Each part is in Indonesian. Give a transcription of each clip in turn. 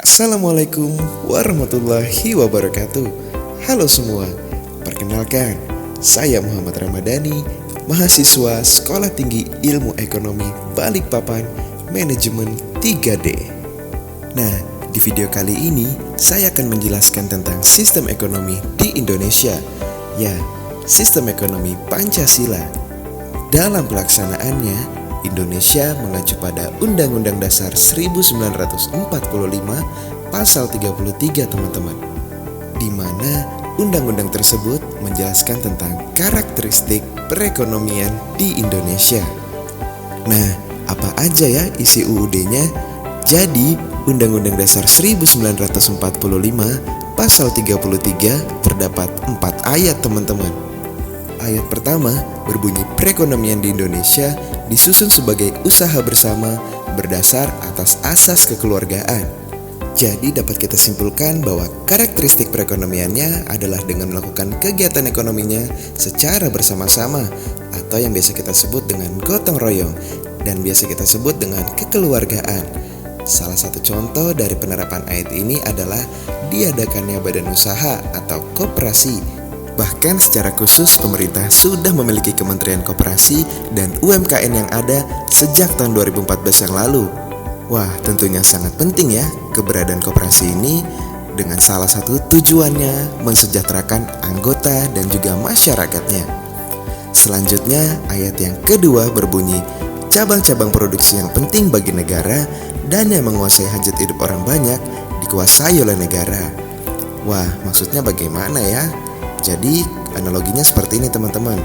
Assalamualaikum warahmatullahi wabarakatuh. Halo semua, perkenalkan, saya Muhammad Ramadhani, mahasiswa Sekolah Tinggi Ilmu Ekonomi Balikpapan, Manajemen 3D. Nah, di video kali ini saya akan menjelaskan tentang sistem ekonomi di Indonesia. Ya, sistem ekonomi Pancasila. Dalam pelaksanaannya, Indonesia mengacu pada Undang-Undang Dasar 1945 Pasal 33 teman-teman, di mana undang-undang tersebut menjelaskan tentang karakteristik perekonomian di Indonesia. Nah, apa aja ya isi UUD-nya? Jadi, Undang-Undang Dasar 1945 Pasal 33 terdapat 4 ayat teman-teman. Ayat pertama berbunyi perekonomian di Indonesia disusun sebagai usaha bersama berdasar atas asas kekeluargaan. Jadi dapat kita simpulkan bahwa karakteristik perekonomiannya adalah dengan melakukan kegiatan ekonominya secara bersama-sama atau yang biasa kita sebut dengan gotong royong dan biasa kita sebut dengan kekeluargaan. Salah satu contoh dari penerapan ayat ini adalah diadakannya badan usaha atau koperasi. Bahkan secara khusus pemerintah sudah memiliki Kementerian Koperasi dan UMKM yang ada sejak tahun 2014 yang lalu. Wah, tentunya sangat penting ya keberadaan koperasi ini dengan salah satu tujuannya mensejahterakan anggota dan juga masyarakatnya. Selanjutnya, ayat yang kedua berbunyi, cabang-cabang produksi yang penting bagi negara dan yang menguasai hajat hidup orang banyak dikuasai oleh negara. Wah, maksudnya bagaimana ya? Jadi analoginya seperti ini teman-teman.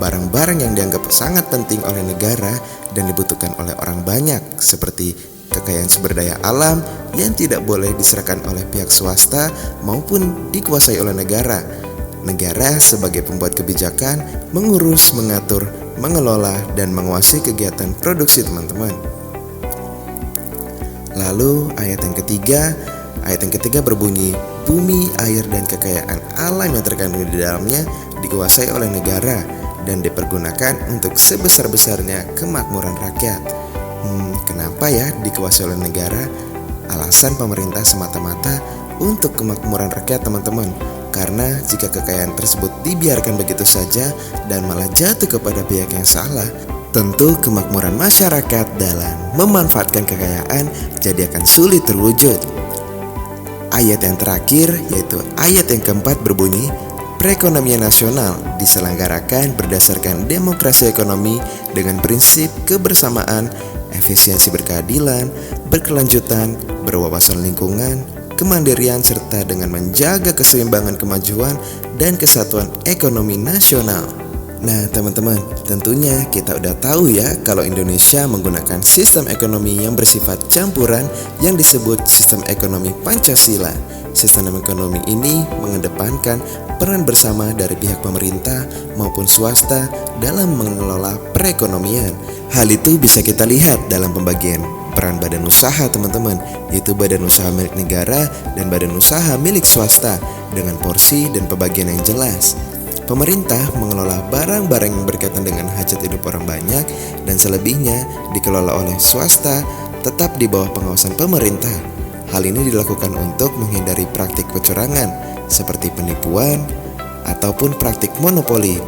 Barang-barang yang dianggap sangat penting oleh negara dan dibutuhkan oleh orang banyak seperti kekayaan sumber daya alam yang tidak boleh diserahkan oleh pihak swasta maupun dikuasai oleh negara. Negara sebagai pembuat kebijakan mengurus, mengatur, mengelola, dan menguasai kegiatan produksi teman-teman. Lalu ayat yang ketiga berbunyi, bumi, air, dan kekayaan alam yang terkandung di dalamnya dikuasai oleh negara dan dipergunakan untuk sebesar-besarnya kemakmuran rakyat. Kenapa ya dikuasai oleh negara? Alasan pemerintah semata-mata untuk kemakmuran rakyat teman-teman. Karena jika kekayaan tersebut dibiarkan begitu saja dan malah jatuh kepada pihak yang salah, tentu kemakmuran masyarakat dalam memanfaatkan kekayaan jadi akan sulit terwujud. Ayat yang terakhir yaitu ayat yang keempat berbunyi, perekonomian nasional diselenggarakan berdasarkan demokrasi ekonomi dengan prinsip kebersamaan, efisiensi berkeadilan, berkelanjutan, berwawasan lingkungan, kemandirian serta dengan menjaga keseimbangan kemajuan dan kesatuan ekonomi nasional. Nah teman-teman, tentunya kita udah tahu ya kalau Indonesia menggunakan sistem ekonomi yang bersifat campuran yang disebut sistem ekonomi Pancasila. Sistem ekonomi ini mengedepankan peran bersama dari pihak pemerintah maupun swasta dalam mengelola perekonomian. Hal itu bisa kita lihat dalam pembagian peran badan usaha teman-teman, yaitu badan usaha milik negara dan badan usaha milik swasta dengan porsi dan pembagian yang jelas. Pemerintah mengelola barang-barang yang berkaitan dengan hajat hidup orang banyak dan selebihnya dikelola oleh swasta tetap di bawah pengawasan pemerintah. Hal ini dilakukan untuk menghindari praktik kecurangan seperti penipuan ataupun praktik monopoli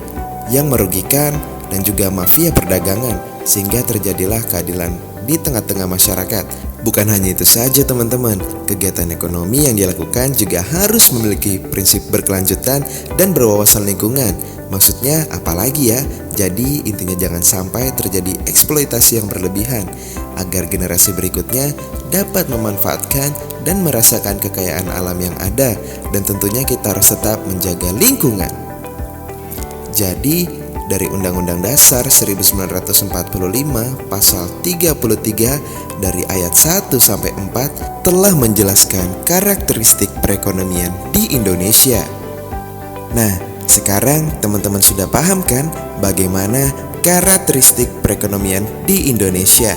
yang merugikan dan juga mafia perdagangan sehingga terjadilah keadilan di tengah-tengah masyarakat. Bukan hanya itu saja teman-teman, kegiatan ekonomi yang dilakukan juga harus memiliki prinsip berkelanjutan dan berwawasan lingkungan. Maksudnya apalagi ya? Jadi intinya jangan sampai terjadi eksploitasi yang berlebihan agar generasi berikutnya dapat memanfaatkan dan merasakan kekayaan alam yang ada, dan tentunya kita harus tetap menjaga lingkungan. Jadi dari Undang-Undang Dasar 1945 Pasal 33 dari ayat 1 sampai 4 telah menjelaskan karakteristik perekonomian di Indonesia. Nah, sekarang teman-teman sudah paham kan bagaimana karakteristik perekonomian di Indonesia?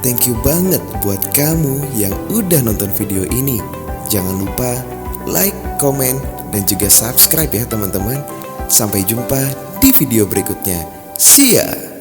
Thank you banget buat kamu yang udah nonton video ini. Jangan lupa like, komen, dan juga subscribe ya teman-teman. Sampai jumpa di video berikutnya. See ya!